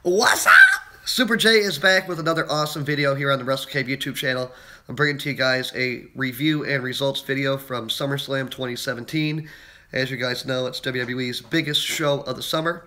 What's up? Super J is back with another awesome video here on the WrestleCave YouTube channel. I'm bringing to you guys a review and results video from Summerslam 2017. As you guys know, it's WWE's biggest show of the summer.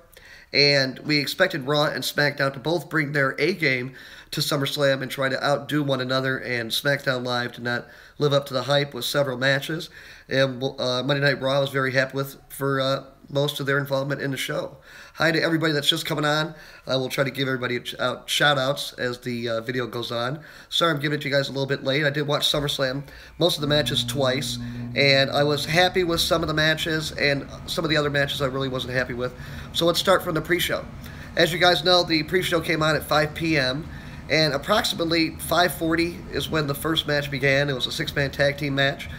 And we expected Raw and SmackDown to both bring their A-game to SummerSlam and try to outdo one another, and SmackDown Live did not live up to the hype with several matches. And Monday Night Raw was very happy with for most of their involvement in the show. Hi to everybody that's just coming on. I will try to give everybody shout-outs as the video goes on. Sorry I'm giving it to you guys a little bit late. I did watch SummerSlam, most of the matches twice, and I was happy with some of the matches, and some of the other matches I really wasn't happy with. So let's start from the pre-show. As you guys know, the pre-show came on at 5 p.m., and approximately 5:40 is when the first match began. It was a six-man tag team match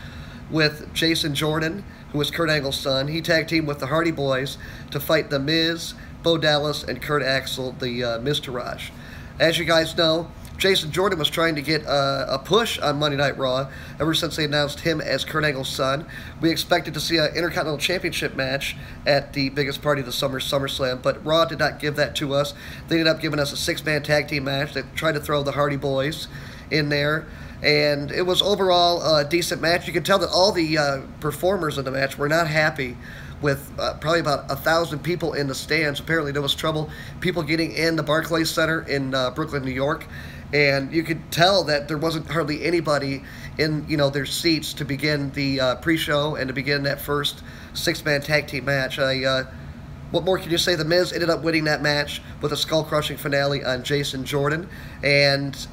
with Jason Jordan, who was Kurt Angle's son. He tag teamed with the Hardy Boys to fight The Miz, Bo Dallas, and Kurt Axel, the Miztourage. As you guys know, Jason Jordan was trying to get a push on Monday Night Raw ever since they announced him as Kurt Angle's son. We expected to see an Intercontinental Championship match at the biggest party of the summer, SummerSlam, but Raw did not give that to us. They ended up giving us a six-man tag team match. They tried to throw the Hardy Boys in there, and it was overall a decent match. You could tell that all the performers in the match were not happy with probably about 1,000 people in the stands. Apparently there was trouble people getting in the Barclays Center in Brooklyn, New York, and you could tell that there wasn't hardly anybody in their seats to begin the pre-show and to begin that first six-man tag team match. What more can you say? The Miz ended up winning that match with a skull-crushing finale on Jason Jordan, and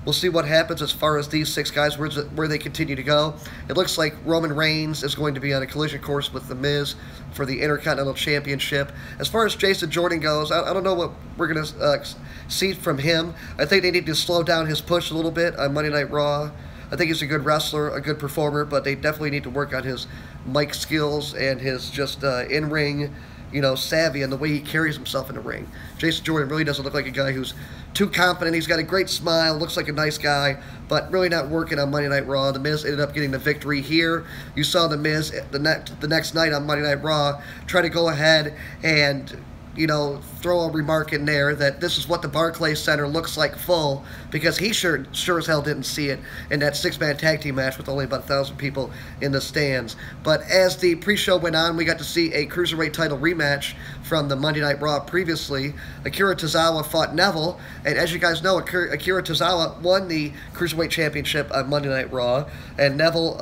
we'll see what happens as far as these six guys, where they continue to go. It looks like Roman Reigns is going to be on a collision course with The Miz for the Intercontinental Championship. As far as Jason Jordan goes, I don't know what we're going to see from him. I think they need to slow down his push a little bit on Monday Night Raw. I think he's a good wrestler, a good performer, but they definitely need to work on his mic skills and his just in-ring savvy and the way he carries himself in the ring. Jason Jordan really doesn't look like a guy who's too confident. He's got a great smile, looks like a nice guy, but really not working on Monday Night Raw. The Miz ended up getting the victory here. You saw The Miz the next night on Monday Night Raw try to go ahead and throw a remark in there that this is what the Barclays Center looks like full, because he sure as hell didn't see it in that six-man tag team match with only about 1,000 people in the stands. But as the pre-show went on, we got to see a Cruiserweight title rematch from the Monday Night Raw previously. Akira Tozawa fought Neville, and as you guys know, Akira Tozawa won the Cruiserweight Championship on Monday Night Raw, and Neville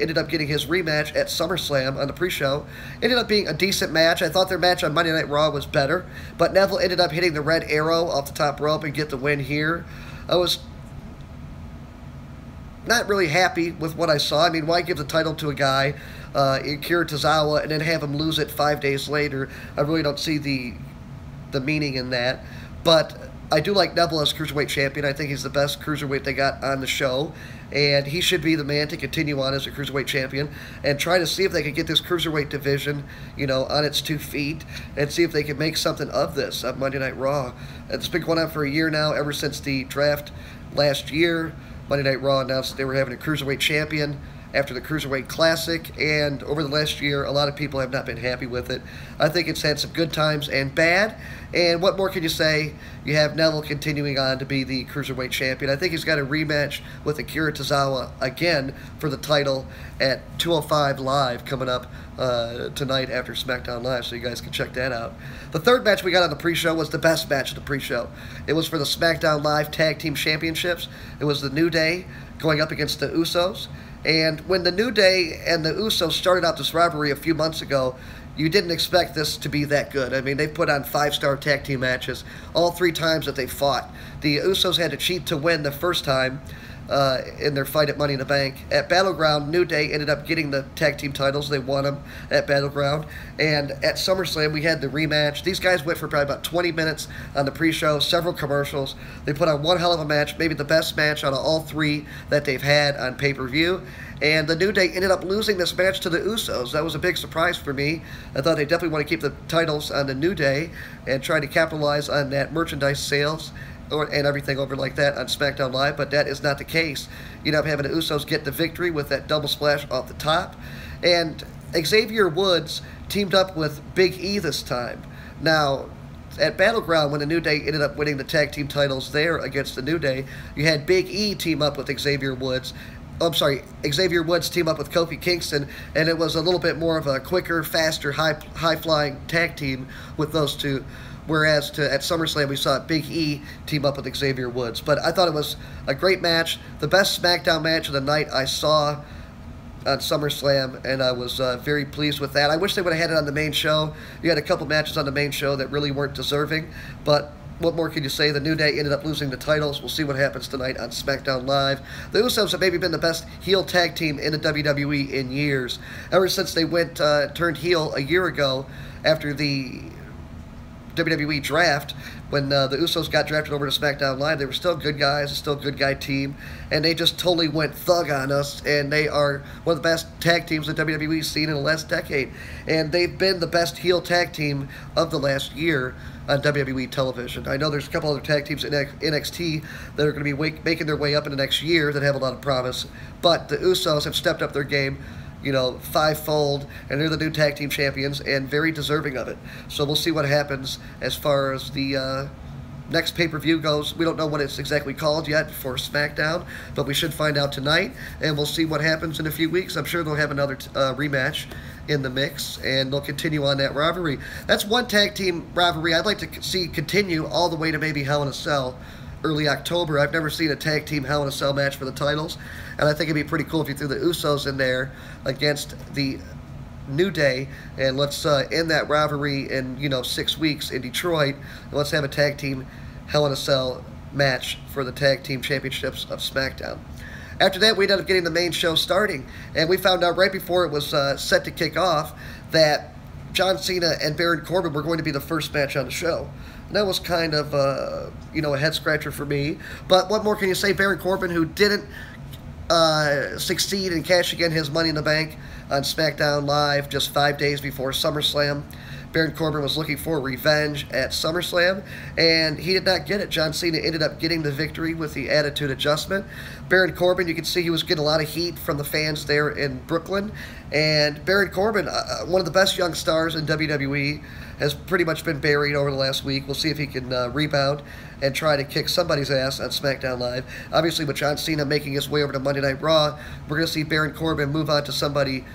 ended up getting his rematch at SummerSlam on the pre-show. Ended up being a decent match. I thought their match on Monday Night Raw was better, but Neville ended up hitting the red arrow off the top rope and get the win here. I was not really happy with what I saw. I mean, why give the title to a guy, Akira Tozawa, and then have him lose it 5 days later? I really don't see the meaning in that. But I do like Neville as Cruiserweight Champion. I think he's the best Cruiserweight they got on the show, and he should be the man to continue on as a Cruiserweight Champion and try to see if they can get this Cruiserweight division, on its 2 feet, and see if they can make something of this on Monday Night Raw. It's been going on for a year now, ever since the draft last year. Monday Night Raw announced that they were having a Cruiserweight Champion after the Cruiserweight Classic, and over the last year, a lot of people have not been happy with it. I think it's had some good times and bad, and what more can you say? You have Neville continuing on to be the Cruiserweight Champion. I think he's got a rematch with Akira Tozawa again for the title at 205 Live coming up tonight after SmackDown Live, so you guys can check that out. The third match we got on the pre-show was the best match of the pre-show. It was for the SmackDown Live Tag Team Championships. It was the New Day going up against the Usos. And when the New Day and the Usos started out this rivalry a few months ago, you didn't expect this to be that good. I mean, they've put on 5-star tag team matches all 3 times that they fought. The Usos had to cheat to win the first time in their fight at Money in the Bank. At Battleground, New Day ended up getting the tag team titles. They won them at Battleground. And at SummerSlam, we had the rematch. These guys went for probably about 20 minutes on the pre-show, several commercials. They put on one hell of a match, maybe the best match out of all 3 that they've had on pay-per-view. And the New Day ended up losing this match to the Usos. That was a big surprise for me. I thought they definitely want to keep the titles on the New Day and try to capitalize on that merchandise sales and everything over like that on SmackDown Live, but that is not the case. You end up having the Usos get the victory with that double splash off the top, and Xavier Woods teamed up with Big E this time. Now, at Battleground, when the New Day ended up winning the tag team titles there against the New Day, you had Big E team up with Xavier Woods. Oh, I'm sorry, Xavier Woods team up with Kofi Kingston, and it was a little bit more of a quicker, faster, high-flying tag team with those two. Whereas at SummerSlam, we saw Big E team up with Xavier Woods. But I thought it was a great match, the best SmackDown match of the night I saw on SummerSlam, and I was very pleased with that. I wish they would have had it on the main show. You had a couple matches on the main show that really weren't deserving, but what more can you say? The New Day ended up losing the titles. We'll see what happens tonight on SmackDown Live. The Usos have maybe been the best heel tag team in the WWE in years. Ever since they turned heel a year ago after the WWE draft, when the Usos got drafted over to SmackDown Live, they were still good guys, still a good guy team, and they just totally went thug on us, and they are one of the best tag teams that WWE's seen in the last decade. And they've been the best heel tag team of the last year on WWE television. I know there's a couple other tag teams in NXT that are going to be making their way up in the next year that have a lot of promise, but the Usos have stepped up their game, you know, fivefold, and they're the new tag team champions and very deserving of it. So we'll see what happens as far as the next pay-per-view goes. We don't know what it's exactly called yet for SmackDown, but we should find out tonight, and we'll see what happens in a few weeks. I'm sure they'll have another rematch in the mix, and they'll continue on that rivalry. That's one tag team rivalry I'd like to see continue all the way to maybe Hell in a Cell early October. I've never seen a tag team Hell in a Cell match for the titles, and I think it'd be pretty cool if you threw the Usos in there against the New Day, and let's end that rivalry in, you know, 6 weeks in Detroit, and let's have a tag team Hell in a Cell match for the tag team championships of SmackDown. After that, we ended up getting the main show starting, and we found out right before it was set to kick off that John Cena and Baron Corbin were going to be the first match on the show. And that was kind of, you know, a head-scratcher for me. But what more can you say? Baron Corbin, who didn't succeed in cashing in his Money in the Bank on SmackDown Live just 5 days before SummerSlam. Baron Corbin was looking for revenge at SummerSlam, and he did not get it. John Cena ended up getting the victory with the attitude adjustment. Baron Corbin, you can see he was getting a lot of heat from the fans there in Brooklyn. And Baron Corbin, one of the best young stars in WWE, has pretty much been buried over the last week. We'll see if he can rebound and try to kick somebody's ass on SmackDown Live. Obviously, with John Cena making his way over to Monday Night Raw, we're going to see Baron Corbin move on to somebody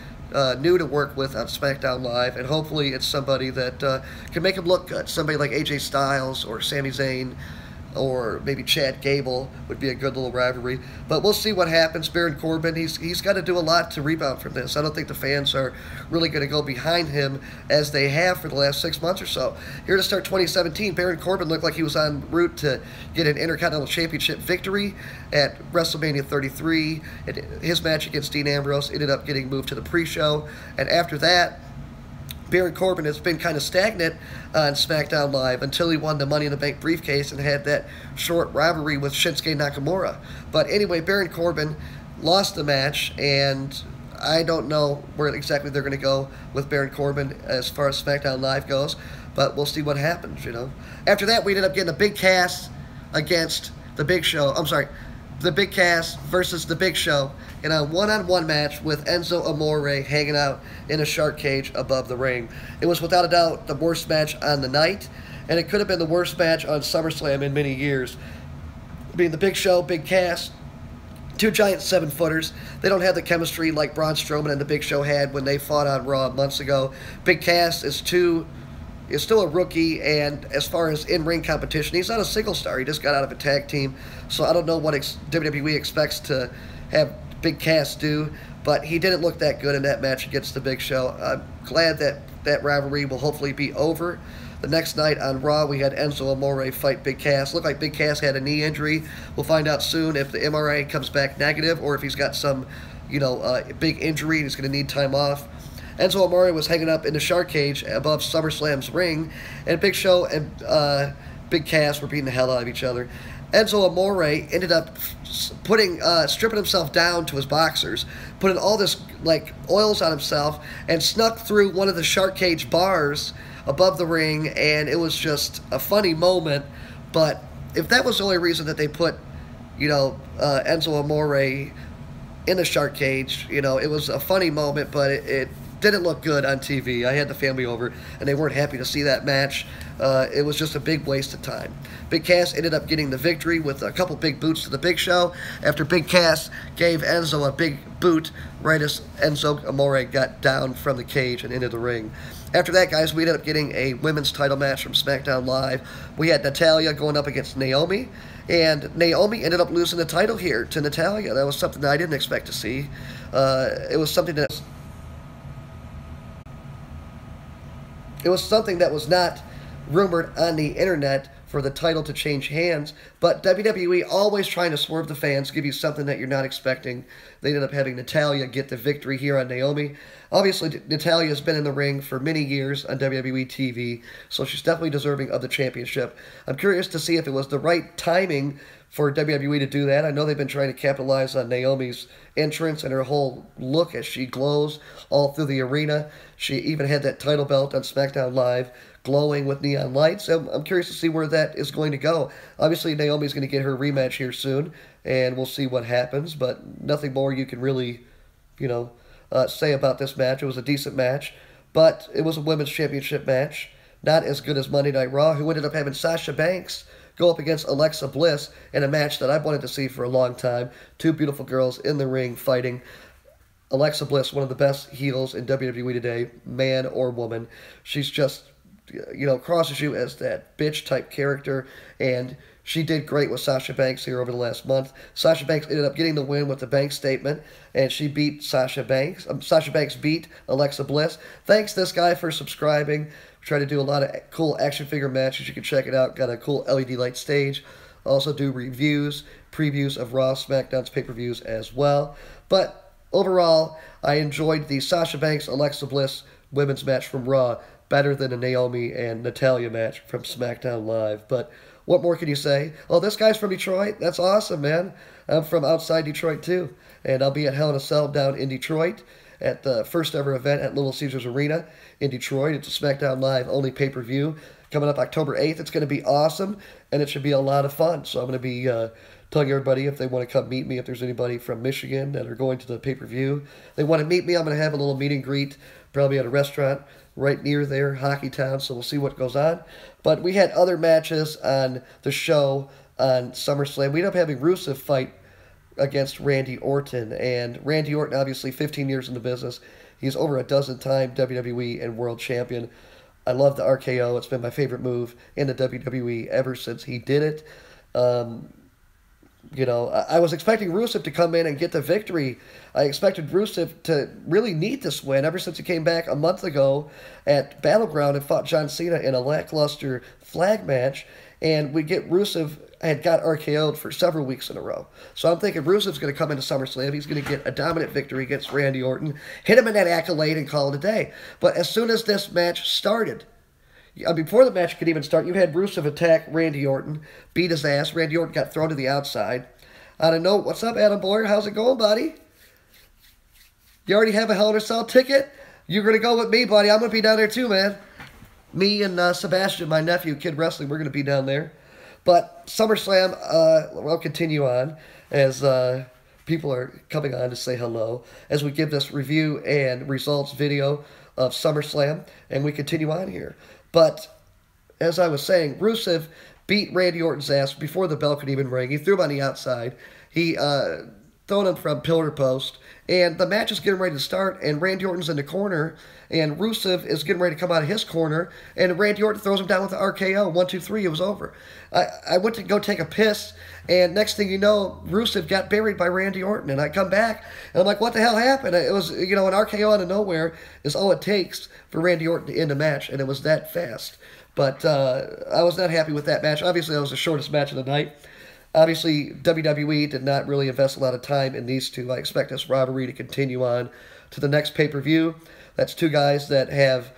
new to work with on SmackDown Live, and hopefully it's somebody that can make him look good. Somebody like AJ Styles or Sami Zayn or maybe Chad Gable would be a good little rivalry. But we'll see what happens. Baron Corbin, he's got to do a lot to rebound from this. I don't think the fans are really going to go behind him as they have for the last 6 months or so. Here to start 2017, Baron Corbin looked like he was en route to get an Intercontinental Championship victory at WrestleMania 33. His match against Dean Ambrose ended up getting moved to the pre-show. And after that, Baron Corbin has been kind of stagnant on SmackDown Live until he won the Money in the Bank briefcase and had that short rivalry with Shinsuke Nakamura. But anyway, Baron Corbin lost the match, and I don't know where exactly they're going to go with Baron Corbin as far as SmackDown Live goes, but we'll see what happens, you know. After that, we ended up getting a Big Cass against the Big Show. I'm sorry, the Big Cass versus the Big Show in a one-on-one match with Enzo Amore hanging out in a shark cage above the ring. It was without a doubt the worst match on the night, and it could have been the worst match on SummerSlam in many years. Being the Big Show, Big Cass, two giant 7-footers. They don't have the chemistry like Braun Strowman and the Big Show had when they fought on Raw months ago. Big Cass is still a rookie, and as far as in-ring competition, he's not a single star. He just got out of a tag team, so I don't know what WWE expects to have Big Cass do, but he didn't look that good in that match against the Big Show. I'm glad that that rivalry will hopefully be over. The next night on Raw, we had Enzo Amore fight Big Cass. Looked like Big Cass had a knee injury. We'll find out soon if the MRI comes back negative or if he's got some, you know, big injury and he's going to need time off. Enzo Amore was hanging up in the shark cage above SummerSlam's ring, and Big Show and Big Cass were beating the hell out of each other. Enzo Amore ended up stripping himself down to his boxers, putting all this like oils on himself, and snuck through one of the shark cage bars above the ring, and it was just a funny moment. But if that was the only reason that they put, you know, Enzo Amore in the shark cage, you know, it was a funny moment, but it didn't look good on TV. I had the family over, and they weren't happy to see that match. It was just a big waste of time. Big Cass ended up getting the victory with a couple big boots to the Big Show after Big Cass gave Enzo a big boot right as Enzo Amore got down from the cage and into the ring. After that, guys, we ended up getting a women's title match from SmackDown Live. We had Natalya going up against Naomi, and Naomi ended up losing the title here to Natalya. That was something that I didn't expect to see. It was something that was not rumored on the internet for the title to change hands, but WWE always trying to swerve the fans, give you something that you're not expecting. They ended up having Natalya get the victory here on Naomi. Obviously, Natalya has been in the ring for many years on WWE TV, so she's definitely deserving of the championship. I'm curious to see if it was the right timing for WWE to do that. I know they've been trying to capitalize on Naomi's entrance and her whole look as she glows all through the arena. She even had that title belt on SmackDown Live glowing with neon lights. So I'm curious to see where that is going to go. Obviously, Naomi's going to get her rematch here soon, and we'll see what happens, but nothing more you can really, say about this match. It was a decent match, but it was a women's championship match. Not as good as Monday Night Raw, who ended up having Sasha Banks go up against Alexa Bliss in a match that I've wanted to see for a long time. Two beautiful girls in the ring fighting. Alexa Bliss, one of the best heels in WWE today, man or woman. She's just, crosses you as that bitch-type character, and she did great with Sasha Banks here over the last month. Sasha Banks ended up getting the win with the bank statement, and she beat Sasha Banks. Sasha Banks beat Alexa Bliss. Thanks, this guy, for subscribing. We try to do a lot of cool action figure matches. You can check it out. Got a cool LED light stage. Also do reviews, previews of Raw, SmackDown's pay-per-views as well. But overall, I enjoyed the Sasha Banks-Alexa Bliss women's match from Raw better than a Naomi and Natalya match from SmackDown Live. But what more can you say? Oh, this guy's from Detroit? That's awesome, man. I'm from outside Detroit, too. And I'll be at Hell in a Cell down in Detroit at the first ever event at Little Caesars Arena in Detroit. It's a SmackDown Live only pay-per-view coming up October 8th. It's going to be awesome, and it should be a lot of fun. So I'm going to be telling everybody if they want to come meet me, if there's anybody from Michigan that are going to the pay-per-view, they want to meet me, I'm going to have a little meet and greet, probably at a restaurant right near there, Hockey Town, so we'll see what goes on. But we had other matches on the show on SummerSlam. We ended up having Rusev fight against Randy Orton, and Randy Orton, obviously 15 years in the business. He's over a dozen-time WWE and World Champion. I love the RKO. It's been my favorite move in the WWE ever since he did it. I was expecting Rusev to come in and get the victory. I expected Rusev to really need this win ever since he came back a month ago at Battleground and fought John Cena in a lackluster flag match. And we get Rusev had got RKO'd for several weeks in a row. So I'm thinking Rusev's going to come into SummerSlam. He's going to get a dominant victory against Randy Orton, hit him in that accolade, and call it a day. But as soon as this match started, before the match could even start, you had Rusev attack Randy Orton, beat his ass. Randy Orton got thrown to the outside. Out of nowhere, what's up, Adam Boyer? How's it going, buddy? You already have a Hell in a Cell ticket? You're going to go with me, buddy. I'm going to be down there too, man. Me and Sebastian, my nephew, Kid Wrestling, we're going to be down there. But SummerSlam, we'll continue on as people are coming on to say hello as we give this review and results video of SummerSlam, and we continue on here. But as I was saying, Rusev beat Randy Orton's ass before the bell could even ring. He threw him on the outside. He thrown him from pillar to post. And the match is getting ready to start, and Randy Orton's in the corner, and Rusev is getting ready to come out of his corner, and Randy Orton throws him down with the RKO. 1, 2, 3, it was over. I went to go take a piss, and next thing you know, Rusev got buried by Randy Orton, and I come back, and I'm like, what the hell happened? It was, an RKO out of nowhere is all it takes for Randy Orton to end a match, and it was that fast. But I was not happy with that match. Obviously, that was the shortest match of the night. Obviously, WWE did not really invest a lot of time in these two. I expect this rivalry to continue on to the next pay-per-view. That's two guys that have,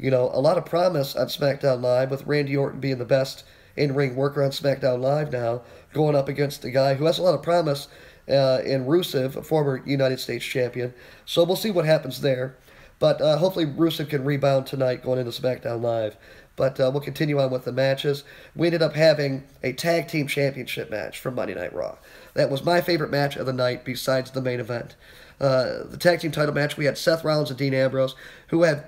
a lot of promise on SmackDown Live, with Randy Orton being the best in-ring worker on SmackDown Live now, going up against a guy who has a lot of promise in Rusev, a former United States champion. So we'll see what happens there. But hopefully Rusev can rebound tonight going into SmackDown Live. But we'll continue on with the matches. We ended up having a tag team championship match from Monday Night Raw. That was my favorite match of the night besides the main event. The tag team title match, we had Seth Rollins and Dean Ambrose, who have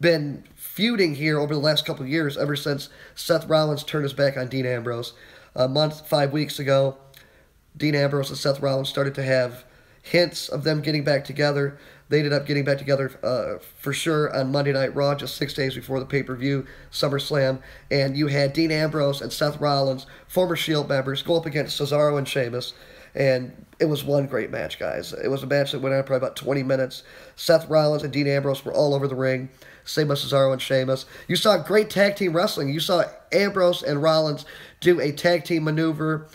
been feuding here over the last couple of years, ever since Seth Rollins turned his back on Dean Ambrose. A month, 5 weeks ago, Dean Ambrose and Seth Rollins started to have hints of them getting back together. They ended up getting back together for sure on Monday Night Raw, just 6 days before the pay-per-view, Summerslam. And you had Dean Ambrose and Seth Rollins, former Shield members, go up against Cesaro and Sheamus. And it was one great match, guys. It was a match that went on probably about 20 minutes. Seth Rollins and Dean Ambrose were all over the ring. Same with Cesaro and Sheamus. You saw great tag team wrestling. You saw Ambrose and Rollins do a tag team maneuver,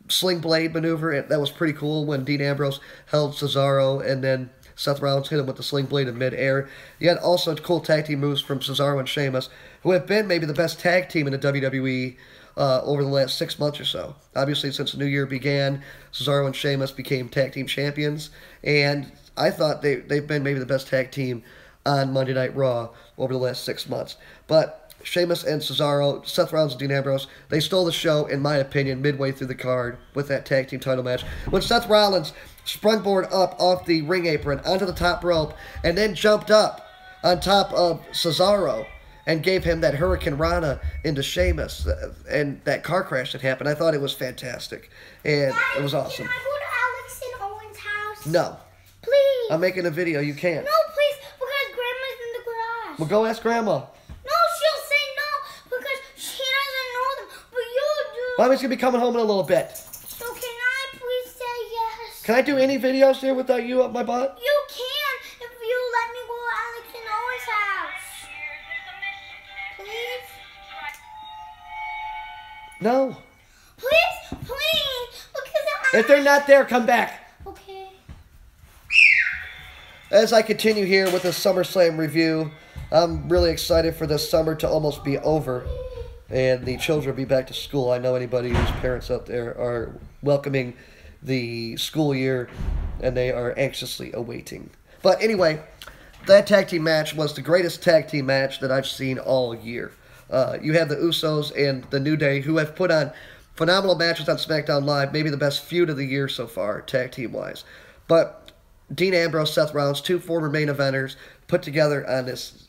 sling blade maneuver. That was pretty cool when Dean Ambrose held Cesaro and then Seth Rollins hit him with the sling blade in midair. You had also cool tag team moves from Cesaro and Sheamus, who have been maybe the best tag team in the WWE over the last 6 months or so. Obviously, since the new year began, Cesaro and Sheamus became tag team champions, and I thought they've been maybe the best tag team on Monday Night Raw over the last 6 months. But Sheamus and Cesaro, Seth Rollins and Dean Ambrose, they stole the show, in my opinion, midway through the card with that tag team title match. When Seth Rollins sprungboard up off the ring apron onto the top rope and then jumped up on top of Cesaro and gave him that Hurricane Rana into Sheamus and that car crash that happened, I thought it was fantastic. And it was awesome. Can I go to Alex and Owens' house? No. Please. I'm making a video. You can't. No, please, because Grandma's in the garage. Well, go ask Grandma. No, she'll say no because she doesn't know them, but you do. Mommy's going to be coming home in a little bit. So can I please say yes? Can I do any videos here without you up my butt? You can if you let me go to Alex and Owens' house. Please? No. Please, because If they're not there, come back. Okay. As I continue here with the SummerSlam review, I'm really excited for this summer to almost be over and the children will be back to school. I know anybody whose parents out there are welcoming the school year and they are anxiously awaiting. But anyway, that tag team match was the greatest tag team match that I've seen all year. You have the Usos and the New Day, who have put on phenomenal matches on SmackDown Live, maybe the best feud of the year so far, tag team-wise. But Dean Ambrose, Seth Rollins, two former main eventers, put together on this,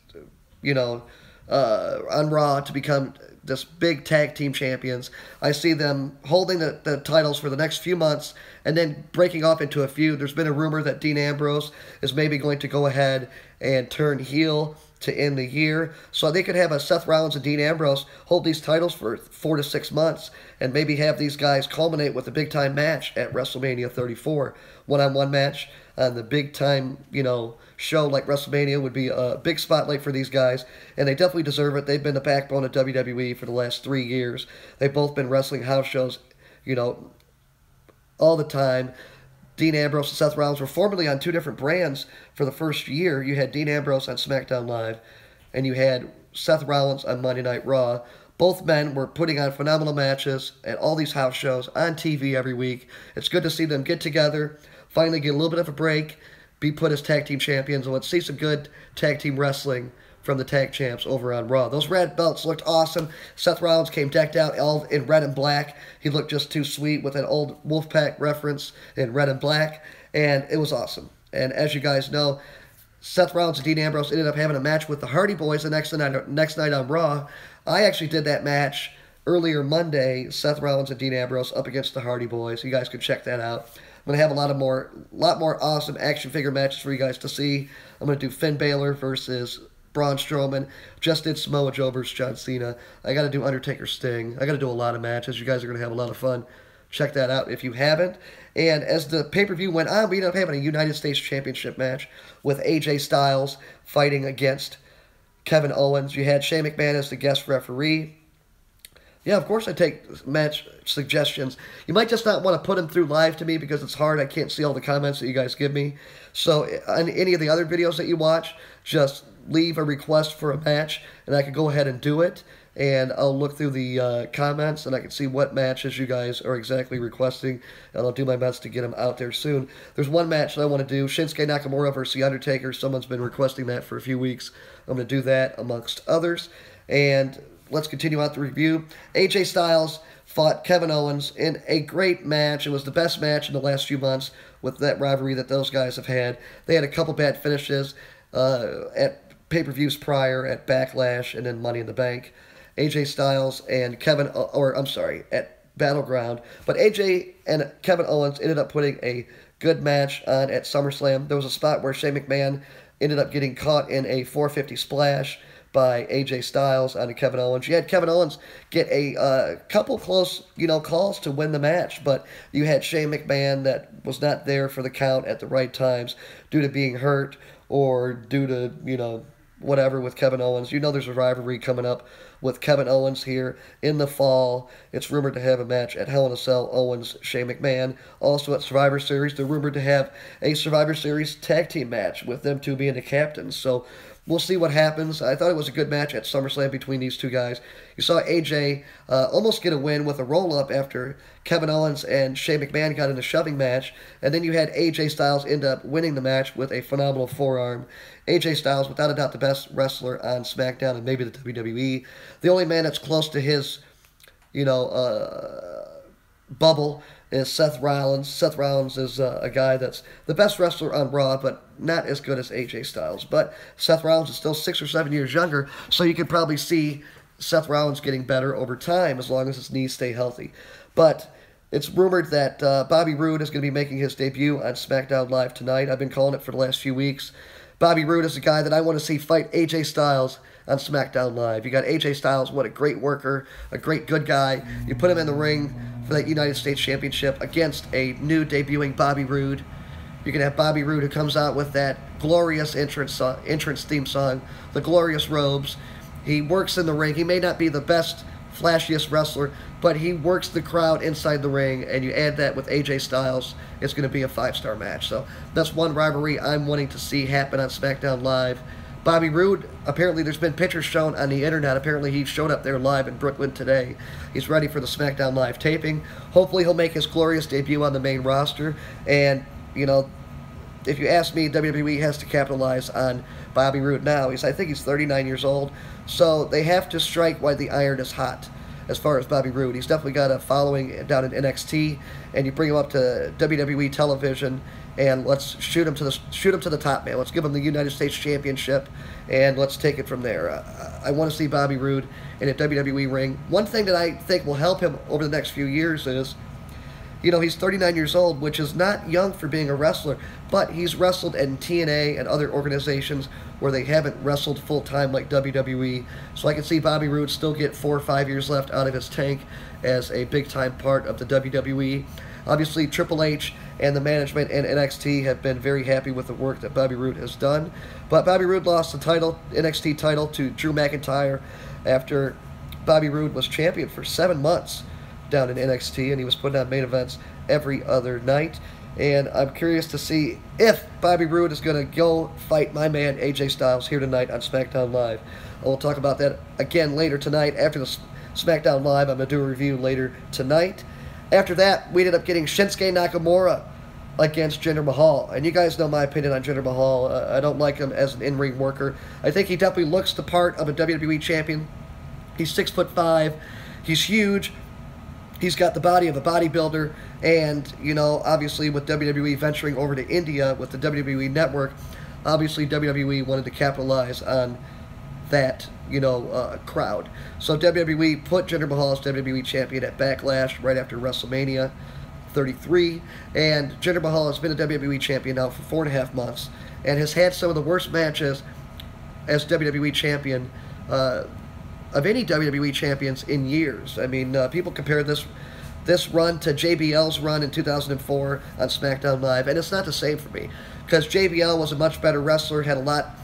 on Raw to become this big tag team champions. I see them holding the titles for the next few months and then breaking off into a feud. There's been a rumor that Dean Ambrose is maybe going to go ahead and turn heel to end the year. So they could have a Seth Rollins and Dean Ambrose hold these titles for 4 to 6 months and maybe have these guys culminate with a big-time match at WrestleMania 34. One-on-one match on the big-time, show like WrestleMania would be a big spotlight for these guys, and they definitely deserve it. They've been the backbone of WWE for the last 3 years. They've both been wrestling house shows, all the time. Dean Ambrose and Seth Rollins were formerly on 2 different brands for the first year. You had Dean Ambrose on SmackDown Live, and you had Seth Rollins on Monday Night Raw. Both men were putting on phenomenal matches at all these house shows on TV every week. It's good to see them get together, finally get a little bit of a break, be put as tag team champions, and let's see some good tag team wrestling from the tag champs over on Raw. Those red belts looked awesome. Seth Rollins came decked out all in red and black. He looked just too sweet with an old Wolfpack reference in red and black, and it was awesome. And as you guys know, Seth Rollins and Dean Ambrose ended up having a match with the Hardy Boys the next night on Raw. I actually did that match earlier Monday, Seth Rollins and Dean Ambrose up against the Hardy Boys. You guys can check that out. I'm going to have a lot more awesome action figure matches for you guys to see. I'm going to do Finn Balor versus Braun Strowman. Just did Samoa Joe versus John Cena. I got to do Undertaker Sting. I got to do a lot of matches. You guys are going to have a lot of fun. Check that out if you haven't. And as the pay-per-view went on, we ended up having a United States Championship match with AJ Styles fighting against Kevin Owens. You had Shane McMahon as the guest referee. Yeah, of course I take match suggestions. You might just not want to put them through live to me because it's hard. I can't see all the comments that you guys give me. So on any of the other videos that you watch, just leave a request for a match, and I can go ahead and do it. And I'll look through the comments, and I can see what matches you guys are exactly requesting, and I'll do my best to get them out there soon. There's one match that I want to do, Shinsuke Nakamura versus The Undertaker. Someone's been requesting that for a few weeks. I'm going to do that amongst others. And let's continue out the review. AJ Styles fought Kevin Owens in a great match. It was the best match in the last few months with that rivalry that those guys have had. They had a couple bad finishes at pay-per-views prior, at Backlash, and then Money in the Bank. AJ Styles and at Battleground. But AJ and Kevin Owens ended up putting a good match on at SummerSlam. There was a spot where Shane McMahon ended up getting caught in a 450 splash by AJ Styles onto Kevin Owens. You had Kevin Owens get a couple close, calls to win the match, but you had Shane McMahon that was not there for the count at the right times due to being hurt or due to, whatever with Kevin Owens. There's a rivalry coming up with Kevin Owens here in the fall. It's rumored to have a match at Hell in a Cell, Owens, Shane McMahon. Also at Survivor Series, they're rumored to have a Survivor Series tag team match with them two being the captains. So we'll see what happens. I thought it was a good match at SummerSlam between these two guys. You saw AJ almost get a win with a roll-up after Kevin Owens and Shane McMahon got in a shoving match. And then you had AJ Styles end up winning the match with a phenomenal forearm. AJ Styles, without a doubt, the best wrestler on SmackDown and maybe the WWE. The only man that's close to his, bubble is Seth Rollins. Seth Rollins is a guy that's the best wrestler on Raw, but not as good as AJ Styles. But Seth Rollins is still 6 or 7 years younger, so you could probably see Seth Rollins getting better over time as long as his knees stay healthy. But it's rumored that Bobby Roode is going to be making his debut on SmackDown Live tonight. I've been calling it for the last few weeks. Bobby Roode is a guy that I want to see fight AJ Styles on SmackDown Live. You got AJ Styles, what a great worker, a great good guy. You put him in the ring for that United States Championship against a new debuting Bobby Roode. You can have Bobby Roode who comes out with that glorious entrance theme song, the glorious robes. He works in the ring. He may not be the best, flashiest wrestler, but he works the crowd inside the ring, and you add that with AJ Styles, it's going to be a 5-star match. So that's one rivalry I'm wanting to see happen on SmackDown Live. Bobby Roode, apparently there's been pictures shown on the internet. Apparently he showed up there live in Brooklyn today. He's ready for the SmackDown Live taping. Hopefully he'll make his glorious debut on the main roster. And, if you ask me, WWE has to capitalize on Bobby Roode now. I think he's 39 years old. So they have to strike while the iron is hot as far as Bobby Roode. He's definitely got a following down in NXT, and you bring him up to WWE television, and let's shoot him to the top, man. Let's give him the United States Championship, and let's take it from there. I want to see Bobby Roode in a WWE ring. One thing that I think will help him over the next few years is, he's 39 years old, which is not young for being a wrestler, but he's wrestled in TNA and other organizations where they haven't wrestled full-time like WWE. So I can see Bobby Roode still get 4 or 5 years left out of his tank as a big-time part of the WWE. Obviously, Triple H and the management and NXT have been very happy with the work that Bobby Roode has done. But Bobby Roode lost the NXT title to Drew McIntyre after Bobby Roode was champion for 7 months down in NXT, and he was putting on main events every other night. And I'm curious to see if Bobby Roode is going to go fight my man AJ Styles here tonight on SmackDown Live. I will talk about that again later tonight after the SmackDown Live. I'm going to do a review later tonight. After that, we ended up getting Shinsuke Nakamura against Jinder Mahal. And you guys know my opinion on Jinder Mahal. I don't like him as an in-ring worker. I think he definitely looks the part of a WWE champion. He's 6'5". He's huge. He's got the body of a bodybuilder, and, obviously with WWE venturing over to India with the WWE Network, obviously WWE wanted to capitalize on that, crowd. So WWE put Jinder Mahal as WWE Champion at Backlash right after WrestleMania 33, and Jinder Mahal has been a WWE Champion now for 4.5 months, and has had some of the worst matches as WWE Champion of any WWE champions in years. I mean, people compare this run to JBL's run in 2004 on SmackDown Live, and it's not the same for me, because JBL was a much better wrestler, had a lot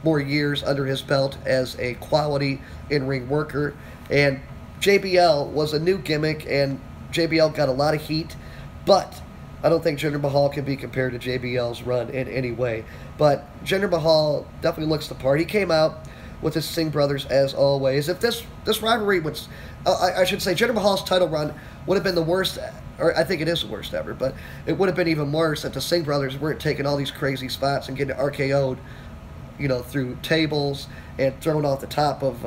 more years under his belt as a quality in-ring worker, and JBL was a new gimmick, and JBL got a lot of heat, but I don't think Jinder Mahal can be compared to JBL's run in any way. But Jinder Mahal definitely looks the part. He came out with his Singh brothers as always. If this rivalry was, I should say, Jinder Mahal's title run would have been the worst, or I think it is the worst ever, but it would have been even worse if the Singh brothers weren't taking all these crazy spots and getting RKO'd, you know, through tables and thrown off the top of,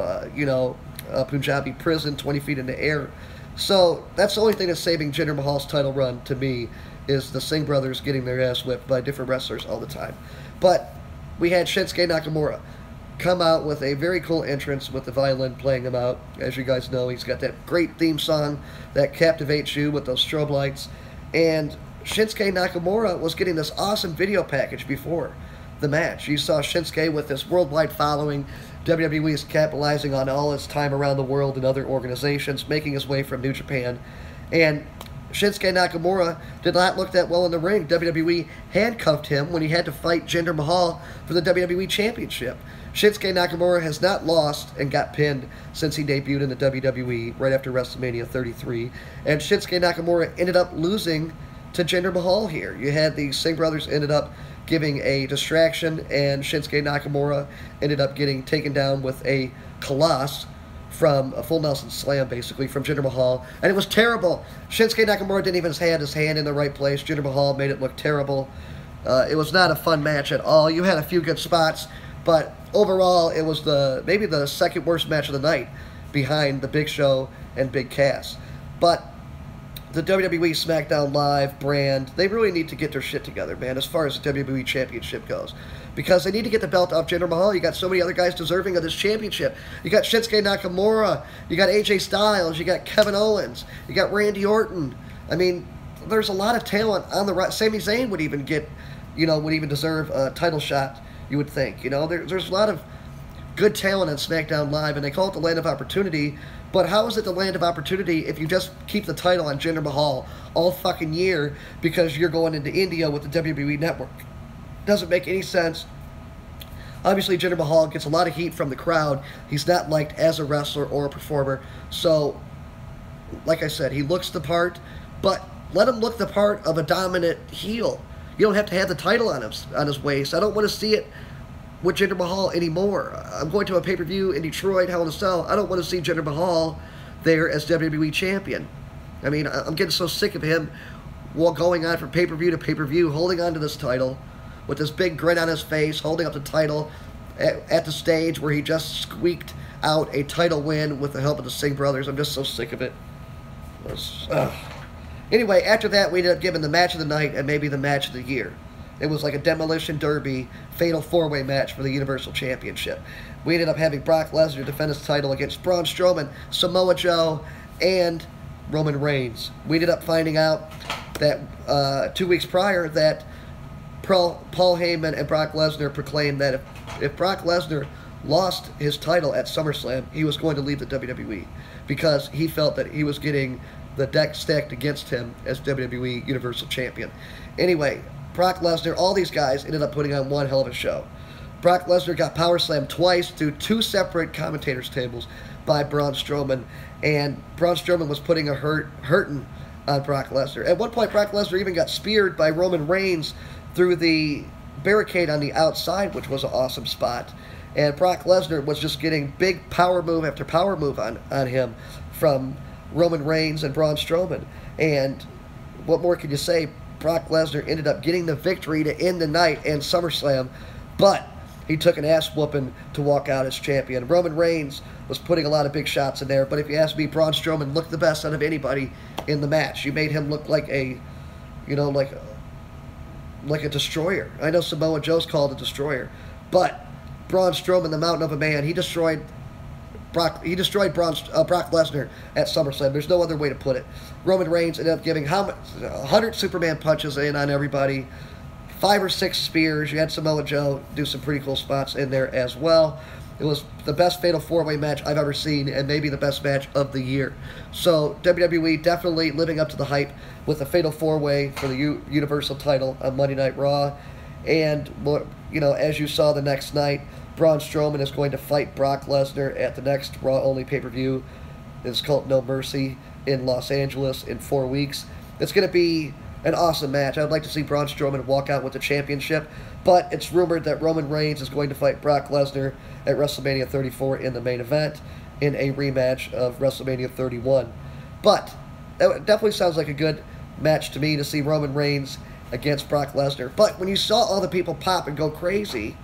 Punjabi prison 20 feet in the air. So that's the only thing that's saving Jinder Mahal's title run to me, is the Singh brothers getting their ass whipped by different wrestlers all the time. But we had Shinsuke Nakamura come out with a very cool entrance with the violin playing him out. As you guys know, he's got that great theme song that captivates you with those strobe lights. And Shinsuke Nakamura was getting this awesome video package before the match. You saw Shinsuke with this worldwide following. WWE is capitalizing on all his time around the world in other organizations, making his way from New Japan. And Shinsuke Nakamura did not look that well in the ring. WWE handcuffed him when he had to fight Jinder Mahal for the WWE Championship. Shinsuke Nakamura has not lost and got pinned since he debuted in the WWE right after WrestleMania 33. And Shinsuke Nakamura ended up losing to Jinder Mahal here. You had the Singh brothers ended up giving a distraction, and Shinsuke Nakamura ended up getting taken down with a Koloss from a full Nelson Slam, basically, from Jinder Mahal. And it was terrible. Shinsuke Nakamura didn't even have his hand in the right place. Jinder Mahal made it look terrible. It was not a fun match at all. You had a few good spots, but overall, it was maybe the second worst match of the night behind the Big Show and Big Cass. But the WWE SmackDown Live brand, they really need to get their shit together, man, as far as the WWE Championship goes. Because they need to get the belt off Jinder Mahal. You got so many other guys deserving of this championship. You got Shinsuke Nakamura. You got AJ Styles. You got Kevin Owens. You got Randy Orton. I mean, there's a lot of talent on the right. Sami Zayn would even get, would even deserve a title shot, you would think. There's a lot of good talent on SmackDown Live, and they call it the land of opportunity. But how is it the land of opportunity if you just keep the title on Jinder Mahal all fucking year because you're going into India with the WWE Network? Doesn't make any sense. Obviously, Jinder Mahal gets a lot of heat from the crowd. He's not liked as a wrestler or a performer. So, like I said, he looks the part, but let him look the part of a dominant heel. You don't have to have the title on his waist. I don't want to see it with Jinder Mahal anymore. I'm going to a pay-per-view in Detroit, Hell in a Cell. I don't want to see Jinder Mahal there as WWE Champion. I mean, I'm getting so sick of him going on from pay-per-view to pay-per-view, holding on to this title with this big grin on his face, holding up the title at the stage where he just squeaked out a title win with the help of the Singh brothers. I'm just so sick of it. Anyway, after that, we ended up giving the match of the night and maybe the match of the year. It was like a demolition derby, fatal four-way match for the Universal Championship. We ended up having Brock Lesnar defend his title against Braun Strowman, Samoa Joe, and Roman Reigns. We ended up finding out that 2 weeks prior that Paul Heyman and Brock Lesnar proclaimed that if Brock Lesnar lost his title at SummerSlam, he was going to leave the WWE because he felt that he was getting the deck stacked against him as WWE Universal Champion. Anyway, Brock Lesnar, all these guys ended up putting on one hell of a show. Brock Lesnar got power slammed twice through 2 separate commentators' tables by Braun Strowman, and Braun Strowman was putting a hurting on Brock Lesnar. At one point, Brock Lesnar even got speared by Roman Reigns through the barricade on the outside, which was an awesome spot. And Brock Lesnar was just getting big power move after power move on him from Roman Reigns and Braun Strowman. And what more can you say? Brock Lesnar ended up getting the victory to end the night and SummerSlam, but he took an ass whooping to walk out as champion. Roman Reigns was putting a lot of big shots in there, but if you ask me, Braun Strowman looked the best out of anybody in the match. You made him look like a, like a destroyer. I know Samoa Joe's called a destroyer, but Braun Strowman, the mountain of a man, he destroyed Brock Lesnar at SummerSlam. There's no other way to put it. Roman Reigns ended up giving 100 Superman punches in on everybody, 5 or 6 spears. You had Samoa Joe do some pretty cool spots in there as well. It was the best Fatal 4-Way match I've ever seen, and maybe the best match of the year. So WWE definitely living up to the hype with the Fatal 4-Way for the Universal title on Monday Night Raw. And, as you saw the next night, Braun Strowman is going to fight Brock Lesnar at the next Raw-only pay-per-view. It's called No Mercy in Los Angeles in 4 weeks. It's going to be an awesome match. I'd like to see Braun Strowman walk out with the championship, but it's rumored that Roman Reigns is going to fight Brock Lesnar at WrestleMania 34 in the main event in a rematch of WrestleMania 31. But it definitely sounds like a good match to me to see Roman Reigns against Brock Lesnar. But when you saw all the people pop and go crazy,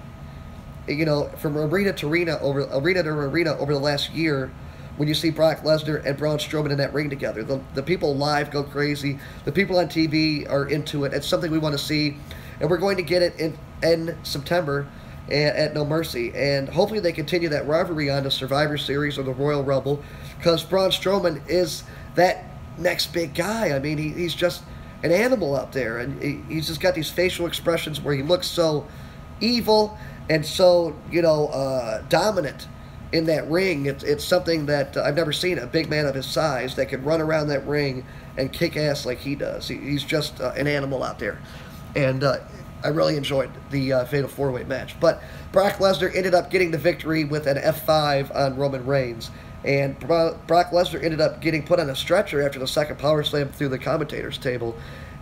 you know, from arena to arena over the last year, when you see Brock Lesnar and Braun Strowman in that ring together, the people live go crazy. The people on TV are into it. It's something we want to see, and we're going to get it in September at No Mercy. And hopefully they continue that rivalry on the Survivor Series or the Royal Rumble, because Braun Strowman is that next big guy. I mean, he's just an animal out there, and he's just got these facial expressions where he looks so evil and so, you know, dominant in that ring. It's something that I've never seen a big man of his size that can run around that ring and kick ass like he does. He's just an animal out there. And I really enjoyed the Fatal 4-Way match. But Brock Lesnar ended up getting the victory with an F5 on Roman Reigns. And Brock Lesnar ended up getting put on a stretcher after the second power slam through the commentator's table.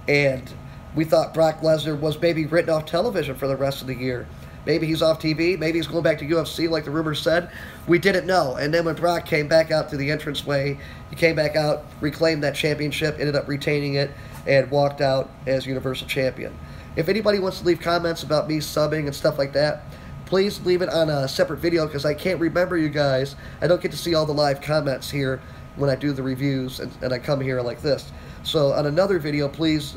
And we thought Brock Lesnar was maybe written off television for the rest of the year. Maybe he's off TV. Maybe he's going back to UFC like the rumors said. We didn't know. And then when Brock came back out to the entranceway, he came back out, reclaimed that championship, ended up retaining it, and walked out as Universal Champion. If anybody wants to leave comments about me subbing and stuff like that, please leave it on a separate video, because I can't remember you guys. I don't get to see all the live comments here when I do the reviews, and I come here like this. So on another video, please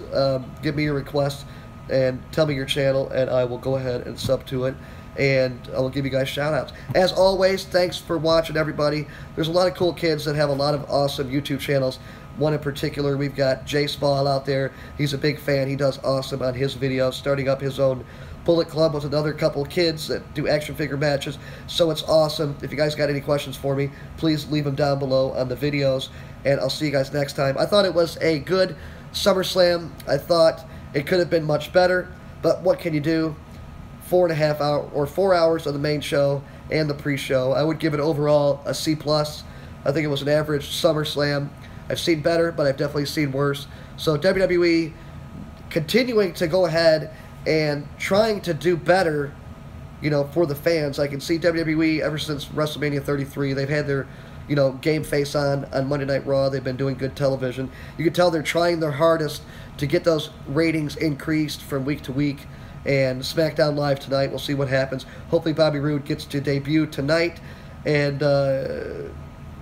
give me your request and tell me your channel, and I will go ahead and sub to it, and I will give you guys shout-outs. As always, thanks for watching, everybody. There's a lot of cool kids that have a lot of awesome YouTube channels. One in particular, we've got Jay Spall out there. He's a big fan. He does awesome on his videos, starting up his own Bullet Club with another couple kids that do action figure matches. So it's awesome. If you guys got any questions for me, please leave them down below on the videos, and I'll see you guys next time. I thought it was a good SummerSlam. I thought it could have been much better, but what can you do? 4.5 hours or 4 hours of the main show and the pre-show. I would give it overall a C+. I think it was an average SummerSlam. I've seen better, but I've definitely seen worse. So WWE continuing to go ahead and trying to do better, you know, for the fans. I can see WWE ever since WrestleMania 33. They've had their, you know, game face on Monday Night Raw. They've been doing good television. You can tell they're trying their hardest to get those ratings increased from week to week. And SmackDown Live tonight, we'll see what happens. Hopefully Bobby Roode gets to debut tonight and,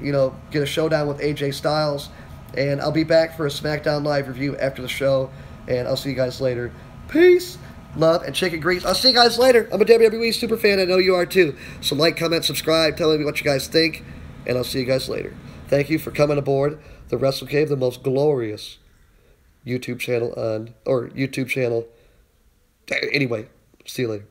you know, get a showdown with AJ Styles. And I'll be back for a SmackDown Live review after the show. And I'll see you guys later. Peace, love, and chicken grease. I'll see you guys later. I'm a WWE super fan. I know you are too. So like, comment, subscribe. Tell me what you guys think. And I'll see you guys later. Thank you for coming aboard the Wrestle Cave, the most glorious YouTube channel on, or YouTube channel. Anyway, see you later.